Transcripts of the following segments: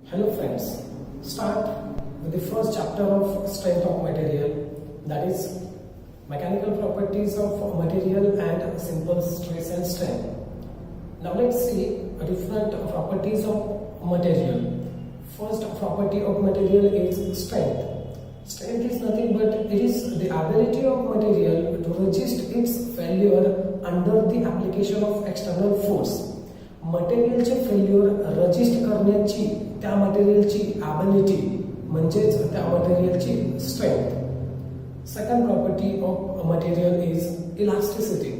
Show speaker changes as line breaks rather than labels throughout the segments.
Hello friends, start with the first chapter of strength of material, that is mechanical properties of material and simple stress and strain. Now let's see different properties of material. First property of material is strength. Strength is nothing but it is the ability of material to resist its failure under the application of external force. मटेरियलचे failure resist करण्याची त्या मटेरियलची ability म्हणजेच त्या मटेरियलची strength. Second property of material is elasticity.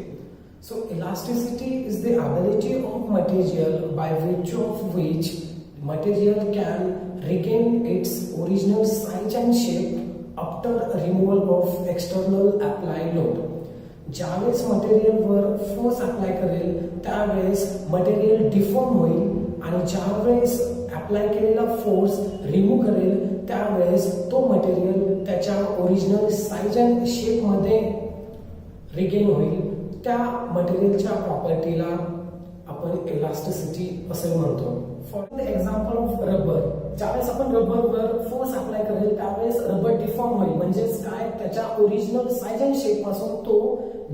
So elasticity is the ability of material by virtue of which material can regain its original size and shape after removal of external applied load. ज्यावेळेस मटेरियलवर force apply करेल त्यावेळेस material deform होईल आणि ज्यावेळेस apply केलेला force remove करेल त्यावेळेस तो मटेरियल त्याच्या ओरिजिनल साइज अँड शेप मध्ये रिगेन होईल. त्या मटेरियलच्या प्रॉपर्टीला आपण इलास्टिसिटी असे म्हणतो. फॉर एक्झाम्पल ऑफ रबर, ज्यावेळेस आपण रबरवर फोर्स अप्लाय करेल त्यावेळेस रबर डिफॉर्म होईल. म्हणजेच काय, त्याच्या ओरिजिनल साइज अँड शेप पासून तो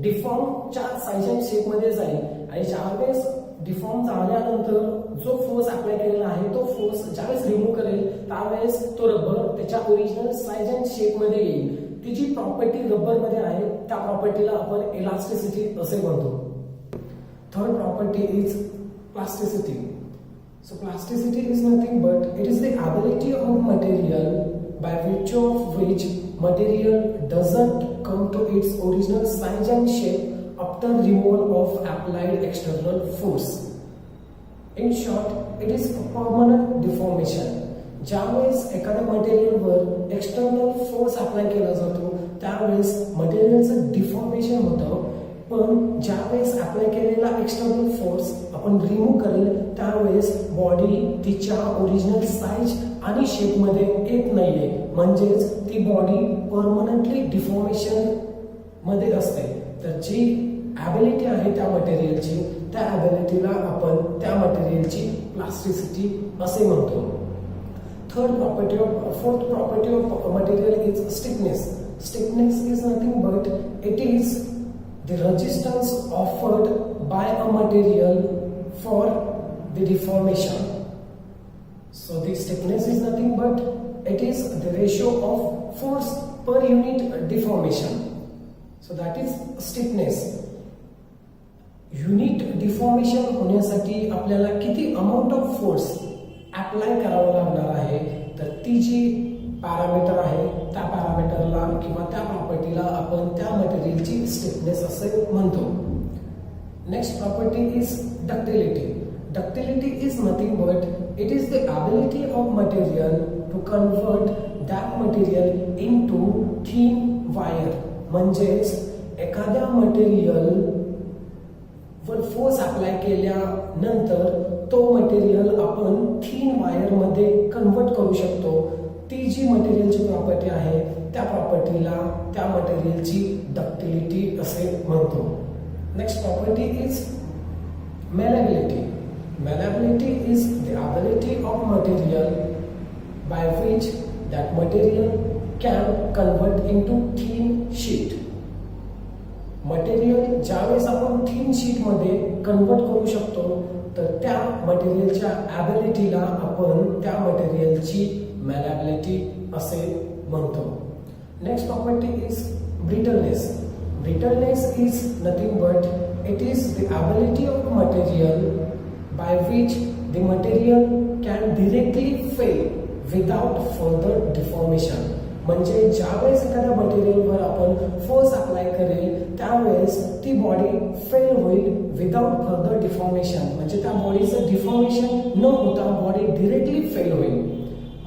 डिफॉर्मच्या साइज अँड शेप मध्ये जाईल आणि ज्यावेळेस डिफॉर्म झाल्यानंतर जो फोर्स अप्लाय केलेला आहे तो फोर्स ज्यावेळेस रिमूव्ह करेल त्यावेळेस तो रबर त्याच्या ओरिजिनल साइज अँड शेप मध्ये येईल. ती जी प्रॉपर्टी रबर मध्ये आहे त्या प्रॉपर्टीला आपण इलास्टिसिटी असे म्हणतो. Third property is plasticity. So plasticity is nothing but it is the ability of material by virtue of which material doesn't come to its original size and shape after removal of applied external force. In short, it is a permanent deformation. ज्यावेळेस एखाद्या मटेरियलवर external force apply केला जातो त्यावेळेस मटेरियलचं deformation होतं, पण ज्यावेळेस apply केलेला external force आपण रिमूव्ह करेल त्यावेळेस बॉडी तिच्या ओरिजिनल साइज आणि शेप मध्ये येत नाहीये. म्हणजेच ती बॉडी परमनंटली डिफॉर्मेशन मध्ये असते. तर जी ॲबिलिटी आहे त्या मटेरियलची त्या ॲबिलिटीला आपण त्या मटेरियलची प्लास्टिसिटी असे म्हणतो. Fourth property of material is stiffness. Stiffness is nothing but it is the resistance offered by a material for the deformation. So the stiffness is nothing but it is the ratio of force per unit deformation. So that is stiffness. Unit deformation होण्यासाठी आपल्याला किती amount of force apply करावं लागणार आहे तर ती जी parameter आहे त्या पॅरामीटरला किंवा त्या प्रॉपर्टीला आपण त्या मटेरियलची स्टिफनेस असे म्हणतो. Next property is ductility. Ductility is nothing but it is the ability of material to convert that material into thin wire. म्हणजेच एखाद्या मटेरियल वर फोर्स अप्लाय केल्यानंतर तो मटेरियल आपण थिन वायर मध्ये कन्वर्ट करू शकतो. ती जी मटेरियलची प्रॉपर्टी आहे त्या प्रॉपर्टीला त्या मटेरियलची डक्टिलिटी असे म्हणतो. Next property is malleability. Malleability is the ability of material by which that material can convert into thin sheet. Material ज्यावेळेस आपण थिन शीट मध्ये कन्वर्ट करू शकतो तर त्या मटेरियलच्या ॲबिलिटीला आपण त्या मटेरियलची मॅलेबिलिटी असे म्हणतो. Next property is brittleness. Brittleness is nothing but it is the ability of material by which the material can directly fail without further deformation. म्हणजे ज्यावेळेस एखाद्या मटेरियलवर आपण फोर्स अप्लाय करेल त्यावेळेस ती बॉडी फेल होईल विदाउट फर्दर डिफॉर्मेशन. म्हणजे त्या बॉडीचं डिफॉर्मेशन न होता बॉडी डिरेक्टली फेल होईल.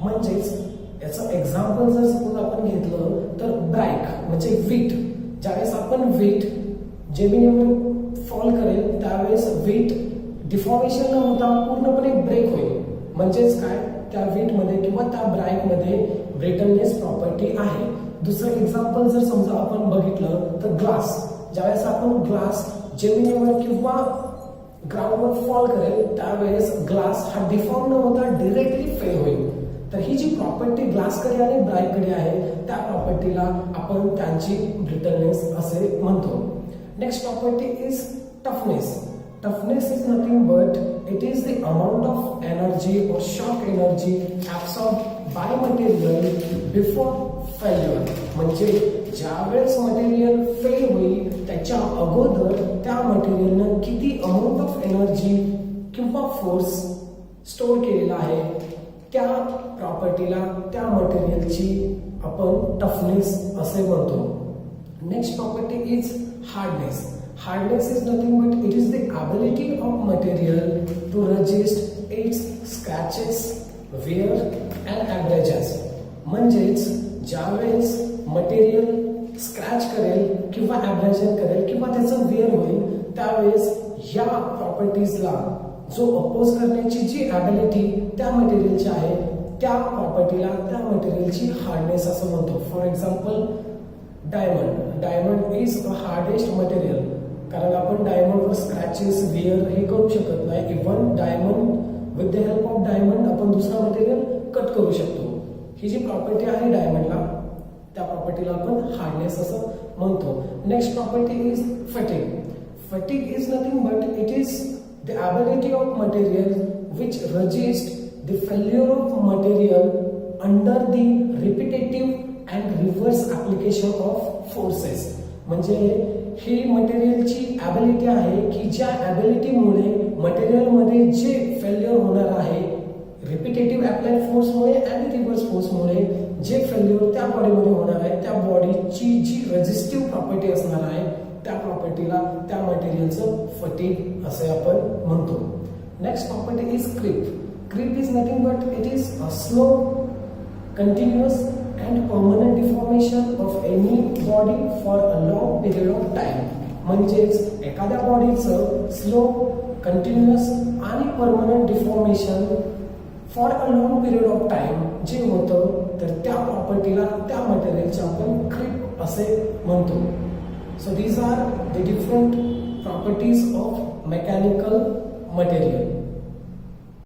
म्हणजेच याचं एक्झाम्पल जर सपोज आपण घेतलं तर ब्राईक म्हणजे वीट. ज्यावेळेस आपण वीट जमिनीवर फॉल करेल त्यावेळेस वीट डिफॉर्मेशन न होता पूर्णपणे ब्रेक होईल. म्हणजेच काय, त्या वीटमध्ये किंवा त्या ब्राईकमध्ये ब्रिटलनेस प्रॉपर्टी आहे. दुसरं एक्झाम्पल जर समजा आपण बघितलं तर ग्लास. ज्यावेळेस आपण ग्लास जमिनीवर किंवा ग्राउंडवर फॉल करेल त्यावेळेस ग्लास हा डिफॉर्म न होता डिरेक्टली फेल होईल. जी प्रॉपर्टी ग्लासकडे आणि ब्राईटकडे आहे त्या प्रॉपर्टीला आपण त्यांची ब्रिटलनेस असे म्हणतो. Next property is toughness. Toughness is nothing but it is the amount of energy or shock energy absorbed by material before failure. म्हणजे ज्यावेळेस मटेरियल फेल होईल त्याच्या अगोदर त्या मटेरियलनं किती अमाऊंट ऑफ एनर्जी किंवा फोर्स स्टोर केलेला आहे त्या प्रॉपर्टीला त्या मटेरियलची आपण टफनेस असे म्हणतो. Next property is hardness. Hardness is nothing but it is the ability of material to resist its scratches, wear and abrasions. म्हणजेच ज्यावेळेस मटेरियल स्क्रॅच करेल किंवा ॲब्रेजन करेल किंवा त्याचं वेअर होईल त्यावेळेस या प्रॉपर्टीजला जो अपोज करण्याची जी ॲबिलिटी त्या मटेरियलची आहे त्या प्रॉपर्टीला त्या मटेरियलची हार्डनेस असं म्हणतो. For example diamond. Diamond is a hardest material कारण आपण डायमंडवर स्क्रॅचेस वेअर हे करू शकत नाही. Even diamond with the help of diamond आपण दुसरा मटेरियल कट करू शकतो. ही जी प्रॉपर्टी आहे डायमंडला त्या प्रॉपर्टीला आपण हार्डनेस असं म्हणतो. Next property is fatigue. Fatigue is nothing but it is the ability of material which resist the failure of material under the repetitive and reverse application of forces. म्हणजे ही मटेरियलची ability आहे की ज्या ॲबिलिटीमुळे मटेरियलमध्ये जे फेल्युअर होणार आहे रिपिटेटिव्ह अप्लाइड फोर्समुळे आणि रिव्हर्स फोर्समुळे जे फेल्युअर त्या बॉडीमध्ये होणार आहे त्या बॉडीची जी रेझिस्टिव्ह प्रॉपर्टी असणार आहे त्या प्रॉपर्टीला त्या मटेरियलचं फटीग असे आपण म्हणतो. Next property is creep. Creep is nothing but it is a slow continuous and permanent deformation of any body for a long period of time. म्हणजेच एखाद्या बॉडीचं स्लो कंटिन्युअस आणि permanent deformation for a long period of time जे होतं तर त्या प्रॉपर्टीला त्या मटेरियलचे आपण क्रीप असे म्हणतो. So these are the different properties of mechanical material.